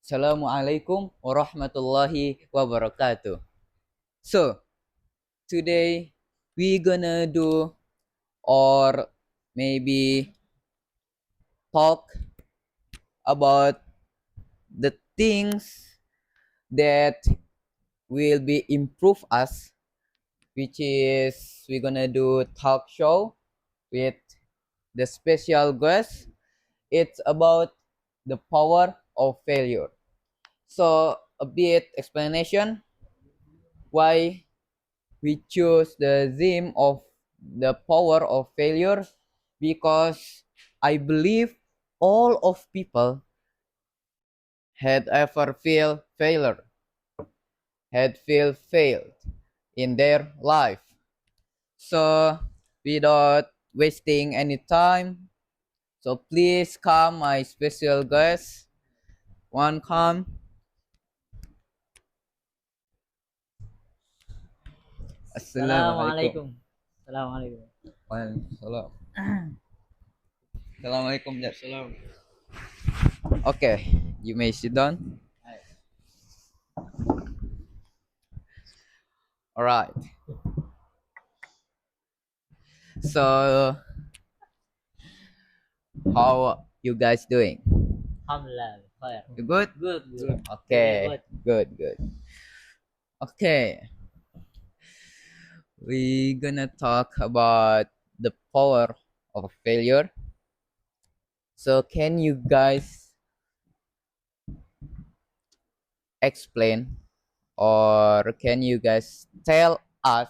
Assalamualaikum warahmatullahi wabarakatuh. So, today we gonna do or maybe talk about the things that will be improve us, which is we're gonna do talk show with the special guest. It's about the power of failure. So, a bit explanation why we choose the theme of the power of failure, because I believe all of people had ever failed in their life. So without wasting any time, so please come my special guest. One come. Assalamualaikum. Assalamualaikum. Assalamualaikum. Waalaikumsalam. Assalamualaikum. Okay, you may sit down. All right. So, how you guys doing? Alhamdulillah. Khair. You good? Good, good. Okay, Good. good. Okay, we gonna talk about the power of failure. So, can you guys explain or can you guys tell us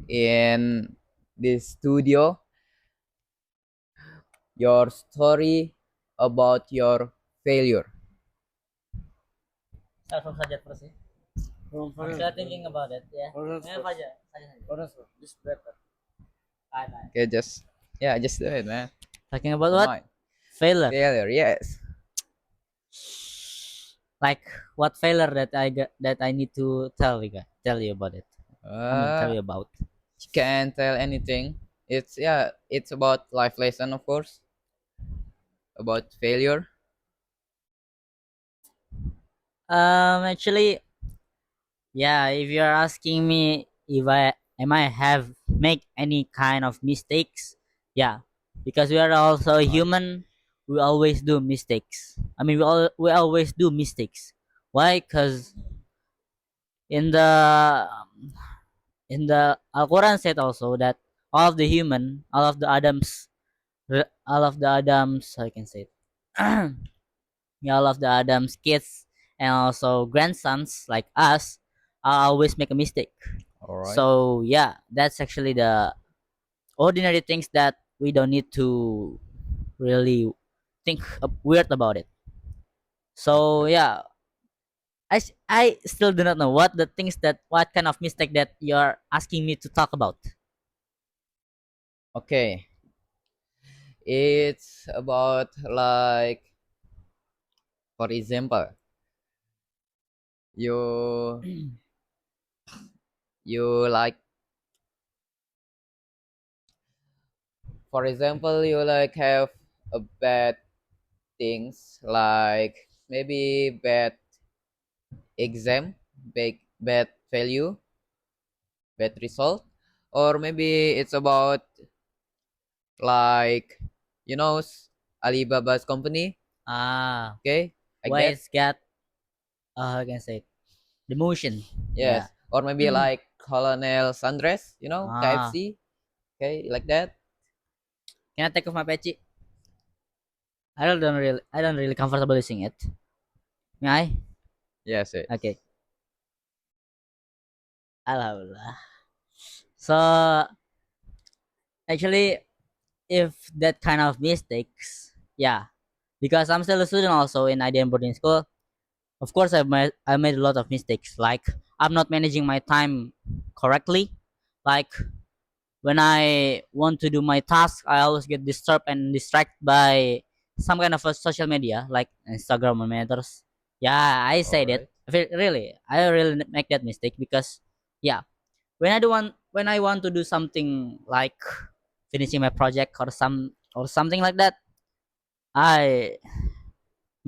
in this studio your story about your failure? Start from Sajat first. I'm still thinking about it. Yeah. Fajar. Sajat. Just better. Okay, just do it, man. Talking about Come what? on. Failure. Failure, yes. Like what failure that I need to tell you about it. Tell Uh, you about. you can tell anything. It's about life lesson, of course, about failure. Actually, yeah. If you're asking me if I have make any kind of mistakes, yeah, because we are also Right. human. We always do mistakes. I mean, we always do mistakes. Why? Because in the Al Quran said also that all of the human, all of the Adams, I can say it, yeah, all of the Adams kids and also grandsons like us, always make a mistake. All right. So yeah, that's actually the ordinary things that we don't need to really think weird about it. So Okay. yeah, I still do not know what kind of mistake that you're asking me to talk about. Okay. It's about like, for example, you you like, for example, you like have a bad things like maybe bad exam, bad value, bad result, or maybe it's about like, you know Alibaba's company. Ah, Okay, like why that. it's got I can say it, the motion. Yeah. Yes, or maybe like Colonel Sandres, Ah, KFC. Okay, like that. can I take off my patchy? I don't really comfortable using it. May I? Yes, it. Okay. Alhamdulillah. So actually, if that kind of mistakes, yeah, because I'm still a student also in IDM boarding school. Of course, I made a lot of mistakes. Like I'm not managing my time correctly. Like when I want to do my task, I always get disturbed and distracted by some kind of a social media like Instagram or others. Yeah, I All said it. right. Really, I really make that mistake because yeah, when I want to do something like finishing my project or something like that, I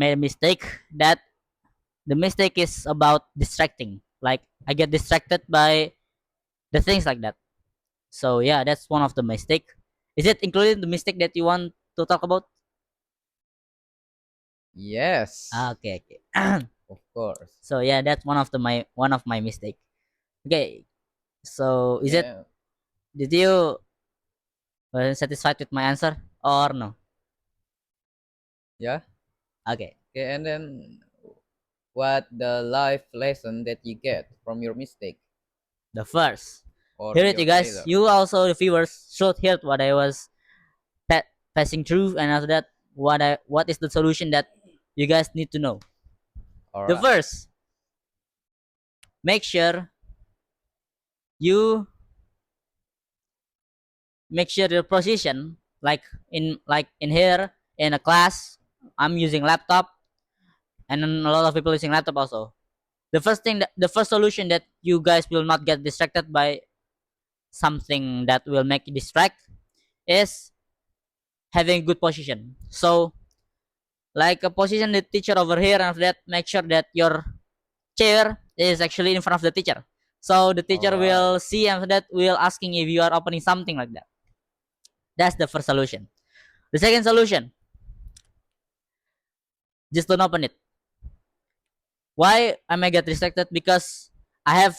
made a mistake that the mistake is about distracting. Like I get distracted by the things like that. So yeah, that's one of the mistake. Is it including the mistake that you want to talk about? Yes, Okay, okay. of course. So yeah, that's one of my mistake. Okay, so is it, Yeah, did you satisfied with my answer or no? yeah. Okay, Okay, and then what the life lesson that you get from your mistake the first. or Hear it, your you guys. failure? You also the viewers should hear what I was passing through, and after that, what is the solution that you guys need to know. All The right. first, make sure you make sure your position, like in here in a class, I'm using laptop, and then a lot of people using laptop also. The first solution that you guys will not get distracted by something that will make you distract is having good position. So like a position the teacher over here, and after that make sure that your chair is actually in front of the teacher. So the All teacher right. will see, and after that will asking if you are opening something like that. That's the first solution. The second solution, just don't open it. Why am I get distracted? Because I have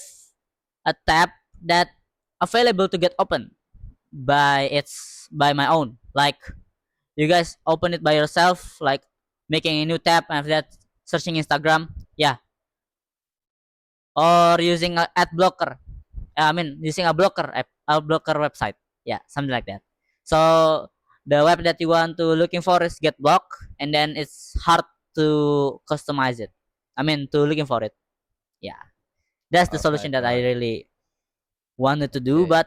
a tab that available to get open by my own. Like you guys open it by yourself, like making a new tab and after that searching Instagram, yeah, or using a ad blocker. I mean using a blocker app, a blocker website, yeah, something like that. So the web that you want to looking for is get blocked, and then it's hard to customize it. I mean to looking for it. Yeah, that's the All solution right. that All I right. really wanted to do, Okay.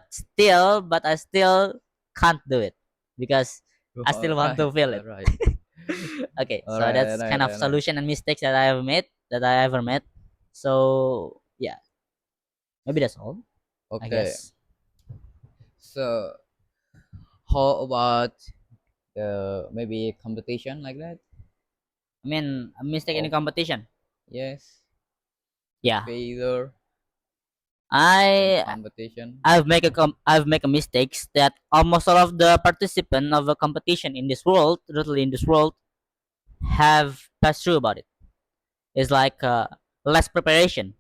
but I still can't do it because I All still want right. to feel All it. right. Okay, All so right. All that's right. kind of All right. solution and mistakes that I have made, that I ever made. So yeah, maybe that's all, I Okay. guess. So how about maybe competition like that? I mean, a mistake in a Oh, competition. yes. Yeah, Failure in I competition. I've make a mistakes that almost all of the participant of a competition in this world, literally in this world, have passed through about it. It's like less preparation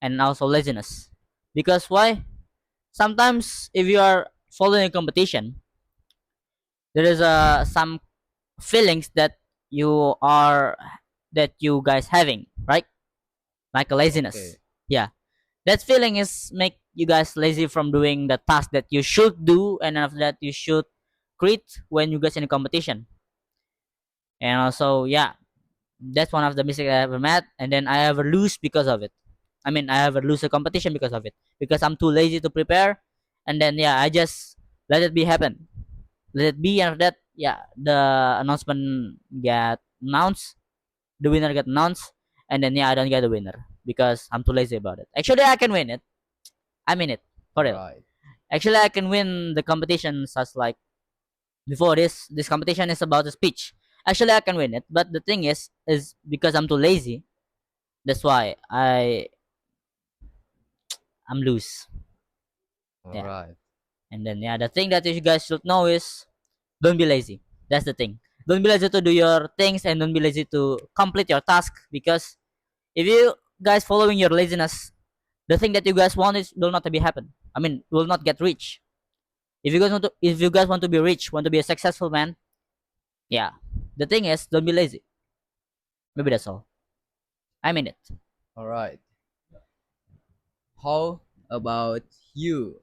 and also laziness. Because why? Sometimes if you are following a competition, there is some feelings that you are that you guys having, right? Like a laziness. Okay. Yeah, that feeling is make you guys lazy from doing the task that you should do, and after that you should quit when you guys in a competition. And also, yeah, that's one of the mistakes I ever made, and then I ever lose because of it. I mean, I ever lose a competition because of it, because I'm too lazy to prepare, and then yeah, I just let it be happen, let it be, and after that, yeah, the announcement get announced, the winner get announced, and then yeah, I don't get the winner because I'm too lazy about it. Actually, I can win it. I mean it for All real. right. Actually, I can win the competitions as like before this competition is about a speech. Actually, I can win it, but the thing is because I'm too lazy. That's why I'm loose. All Yeah, right. and then yeah, the thing that you guys should know is don't be lazy. That's the thing. Don't be lazy to do your things, and don't be lazy to complete your task, because if you guys following your laziness, the thing that you guys want is will not be happen. I mean, will not get rich. If you guys want to be rich, want to be a successful man, yeah. The thing is, don't be lazy. Maybe that's all. I mean it. All right. How about you?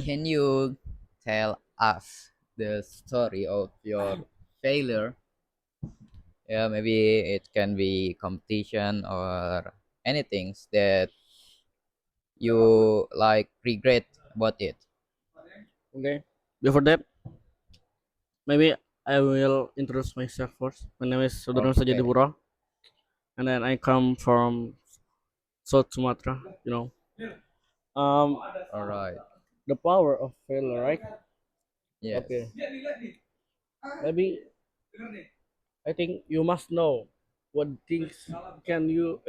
Can you tell us the story of your failure? Yeah, maybe it can be competition or anything that you like regret about it. Okay. Before that, maybe I will introduce myself first. My name is Sudarno Okay. Sajadipura, and then I come from South Sumatra. Um, All right. the power of failure, right? Yes. Okay. Maybe. I think you must know what things can you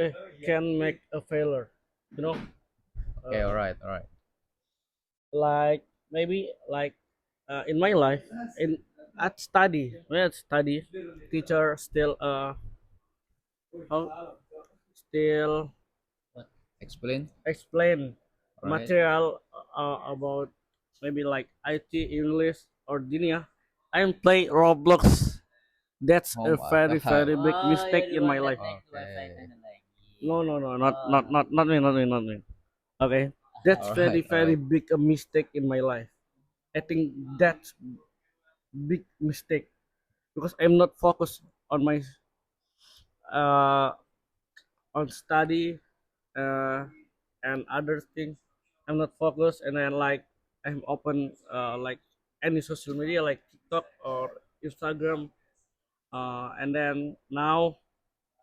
can make a failure. You know, Okay, all right, all right. like maybe like in my life in at study when at study teacher still how still Explain. explain All right. material about maybe like IT English or Dinia. I'm play Roblox. That's Oh a my very God. very big Oh, mistake you're the in my one that life. make Wi-Fi Okay. tunneling. No, no, no, Oh, not me, not me, not me. Okay, that's All very right, all very right. big a mistake in my life. I think that's big mistake because I'm not focused on my uh on study uh and other things. I'm not focused, and then like I'm open like any social media like TikTok or Instagram, and then now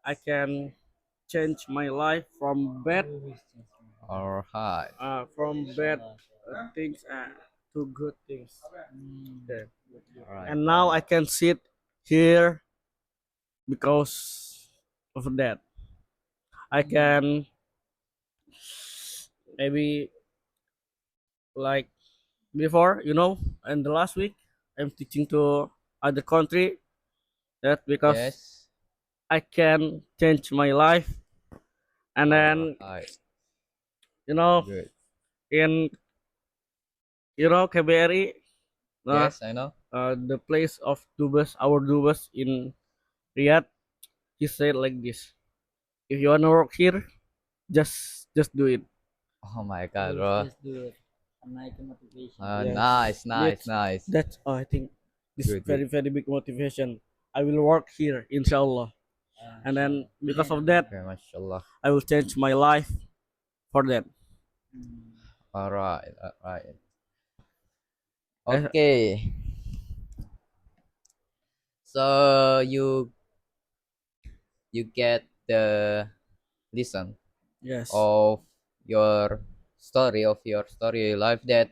I can change my life All right. from bad mashallah. things to good things. Hmm. Okay. All right, And all now right. I can sit here because of that. I Hmm. can maybe like before, and the last week I'm teaching to other country that because Yes. I can change my life, and All then right. you know Good. in KBRI, uh, Yes, I know. the place of Dubes, our Dubes in Riyadh, he said like this: if you wanna work here, just do it. Oh my God, Just, bro. just do it. I like the motivation. Yes, Nice, nice, that's nice. that's I think this Good, very good. very big motivation. I will work here, inshallah, and then Inshallah. because of that, Okay, mashallah. I will change my life for that. Hmm. All right, all right. Eh, Okay. So you get the listen yes, of your story life that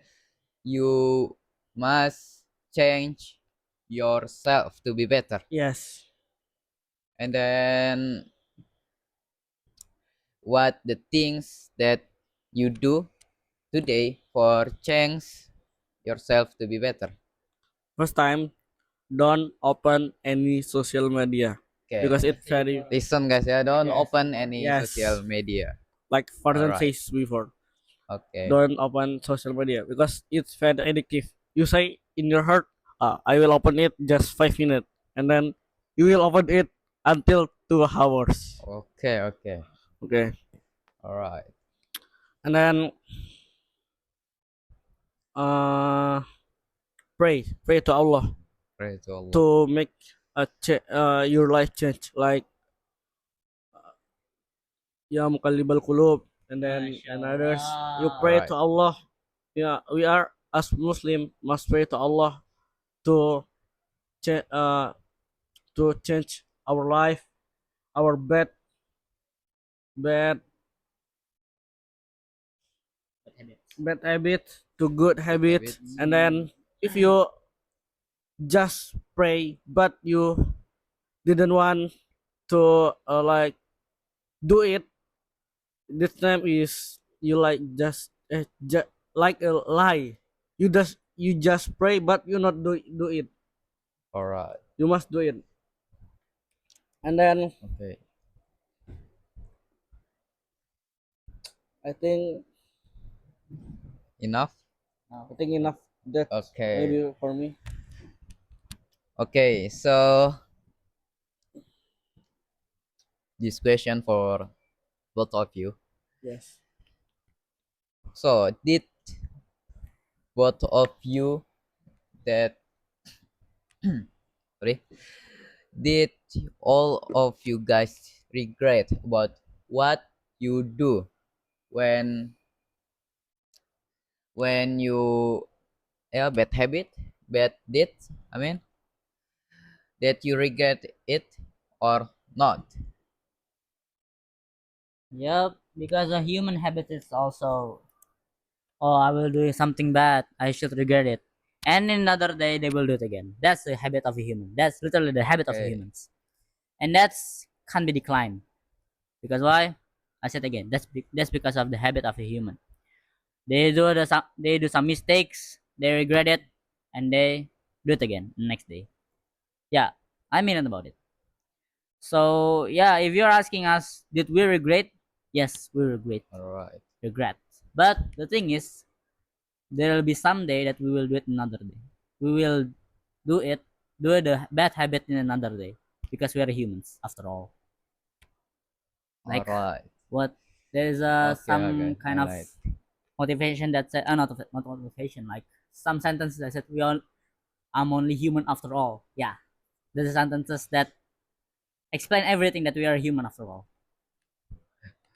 you must change yourself to be better, yes, and then what the things that you do today for change yourself to be better. first time, don't open any social media Okay, because it's very listen guys ya, don't yes, open any yes, social media. like All Farzan right. says before, Okay. don't open social media because it's very addictive. You say in your heart, I will open it just 5 minutes, and then you will open it until 2 hours. Okay, okay. Okay, All right. and then uh, pray to Allah Pray to Allah. to make your life change. Like ya mukallibal qulub, and then and others. You All pray MashaAllah. right. to Allah. Yeah, we are as Muslim must pray to Allah to cha- uh, to change our life, our bad Good habits. bad habit to good Good habit, habits. and Hmm. then if you just pray but you didn't want to like do it, this time is you like just like a lie. You just pray but you not do it. All right. You must do it, and then Okay. i think Enough. I think enough. That's Okay. maybe for me. Okay. So this question for both of you. Yes, So did both of you that sorry, did all of you guys regret about what you do when you bad habit, bad deed, I mean, that you regret it or not? Yep. Because a human habit is also, oh, I will do something bad. I should regret it. and in another day they will do it again. That's the habit of a human. That's literally the habit of Okay. humans, and that's can be declined. Because why? I said again, that's because of the habit of a human. They do some mistakes, they regret it, and they do it again the next day. Yeah, I mean it about it. So yeah, if you're asking us, did we regret? Yes, we All right. regret. But the thing is, there will be some day that we will do it another day. We will do it, do the bad habit in another day because we are humans after all. All Like right. what there is Okay. some Okay. kind All of right. motivation that said, not motivation, like some sentences that said we all I'm only human after all. Yeah, there's sentences that explain everything that we are human after all.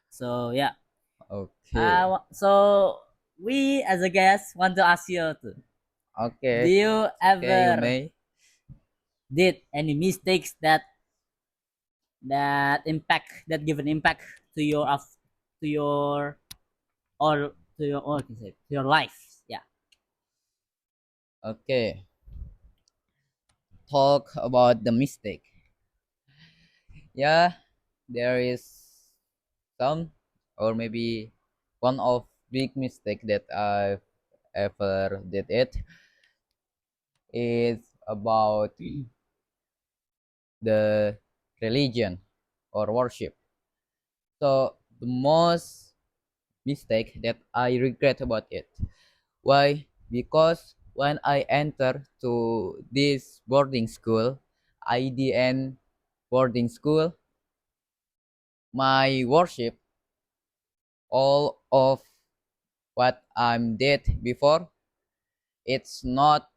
So yeah, Okay. so we as a guest want to ask you too. Do Okay. you Okay. You ever may. did any mistakes that give an impact to your to your or to your or can say to your life? Yeah. Okay. Talk about the mistake. Yeah, there is some, or maybe one of big mistake that I've ever did it is about the religion or worship. So the most mistake that I regret about it. Why? Because when I enter to this boarding school, IDN boarding school, my worship, all of what I'm did before, it's not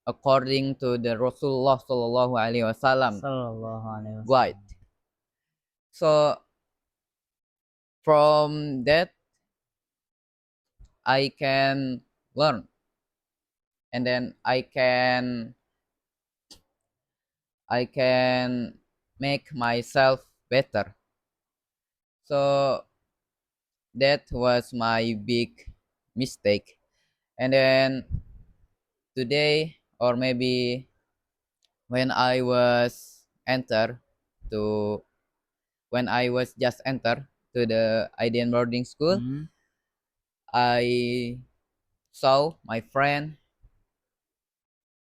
according to the Rasulullah Sallallahu Alaihi Wasallam Sallallahu alaihi guide. wasallam. So from that I can learn, and then I can make myself better. So that was my big mistake. And then today, or maybe when I was enter to when I was just enter to the IDN boarding school, Hmm. I saw my friend.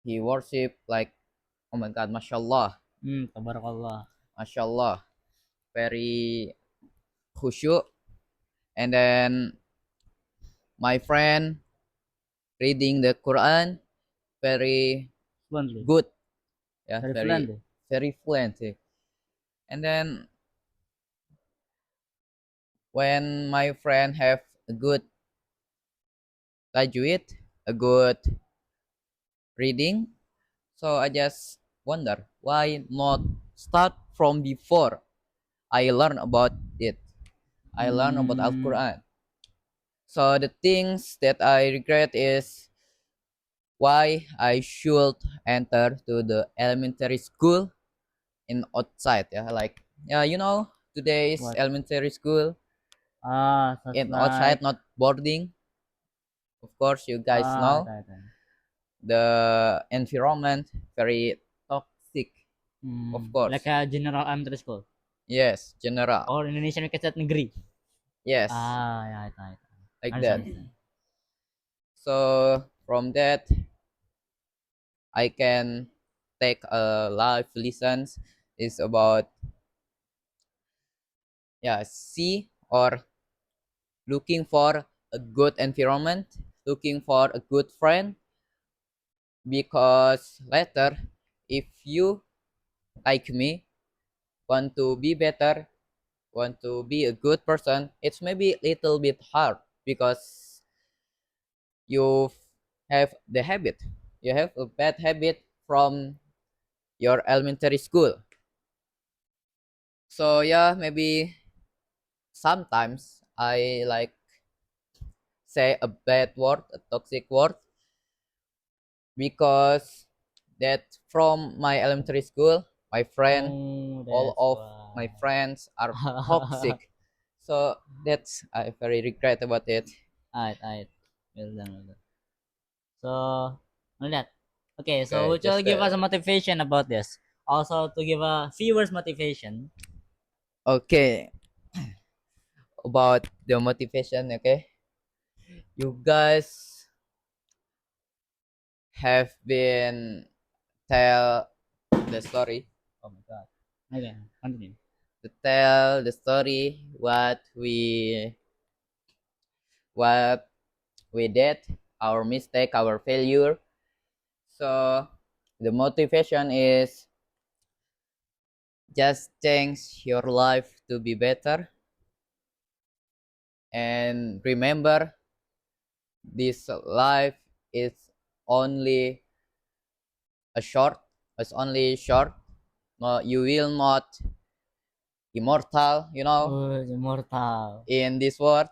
He worship like, oh my god, mashallah, Tabarakallah. mashallah, very khusyuk. And then my friend reading the Quran very Fluently. good, yeah, Very very fluently. very fluent. Eh. And then when my friend have a good tajwid, a good reading, so I just wonder why not start from before I learn about it. I learn about Al Mm, Quran. So the things that I regret is why I should enter to the elementary school in outside. Yeah, like yeah, today's what? elementary school Such in outside, like not boarding. Of course, you guys know right. the environment very toxic. Of Like course, a general elementary school yes, general, or Indonesian we can say negeri. yes, Yeah, right. like that. Understand. So from that, I can take a live lessons is about yeah, see or looking for a good environment, looking for a good friend, because later if you like me, want to be better, want to be a good person, it's maybe a little bit hard because you have the habit, you have a bad habit from your elementary school. So yeah, maybe sometimes I like say a bad word, a toxic word, because that from my elementary school, my friend, Oh, all that's of why. my friends are toxic. So that's I very regret about it. Right. Well done. So Only that. Okay, so Okay, would you just give us that. a motivation about this? Also to give a viewers motivation. Okay, about the motivation. Okay, you guys have been tell the story. Oh my god. Okay, continue. To tell the story what we did, our mistake, our failure. So the motivation is just change your life to be better, and remember this life is only a short, it's only short. No, you will not immortal, Oh, immortal. in this world.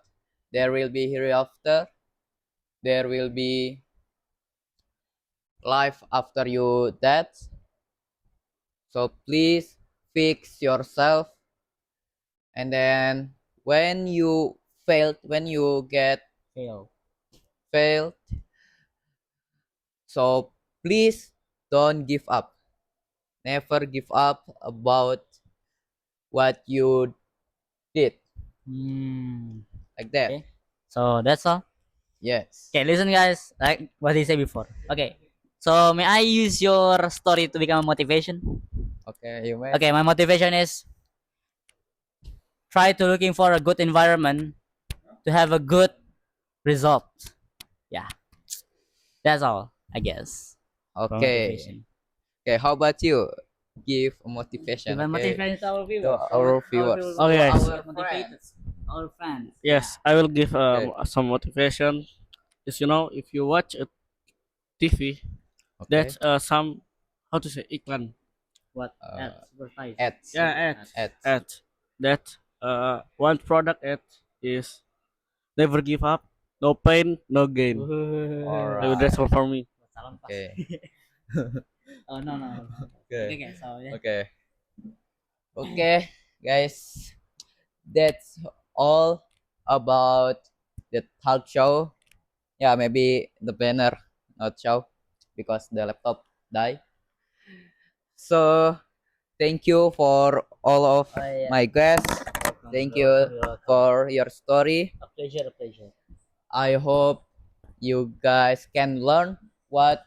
There will be hereafter, there will be life after you death. So please fix yourself, and then when you when you get Fail. failed, so please don't give up. Never give up about what you did, Hmm. like that. Okay. So that's all. Yes. Okay, listen guys, like what he said before. Okay. So may I use your story to become a motivation? Okay, you may. Okay, my motivation is try to looking for a good environment to have a good result. Yeah, that's all, I guess. For Okay. motivation. Okay, how about you? Give a Give motivation, a okay, motivation to our to viewers. our Our viewers. viewers Okay, want guys. to get motivated. Our fans. Yes, I will give Okay. some motivation. Just if you watch a TV, Okay. that's some how to say iklan. What? Uh, Advertise. ads. Yeah, ads. Ads. Ads. That one product ad is never give up, no pain, no gain. I will that's Alright. all for me. Salam pas. Okay. Oh no no. No. Okay, Okay. okay, so yeah. Okay. Okay, guys. That's all about the talk show. Yeah, maybe the banner not show because the laptop died. So thank you for all of Oh yeah. my guests. Welcome, Thank you're welcome, you you're welcome. for your story. A pleasure, a pleasure. I hope you guys can learn what,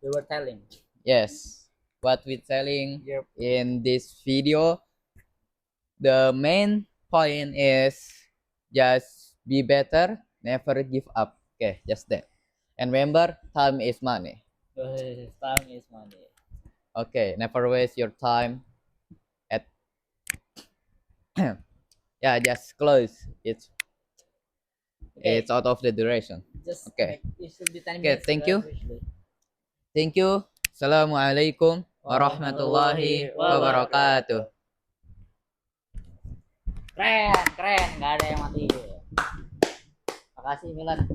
We were telling. yes, what we're telling Yep. in this video. The main point is just be better, never give up. Okay, just that. And remember, time is money. Time is money. Okay, never waste your time at yeah, just close. Okay. It's out of the duration. Just Okay. it should be 10 Okay, minutes thank you. usually. Thank you. Assalamualaikum warahmatullahi wabarakatuh. Keren, keren, nggak ada yang mati. Makasih Milan.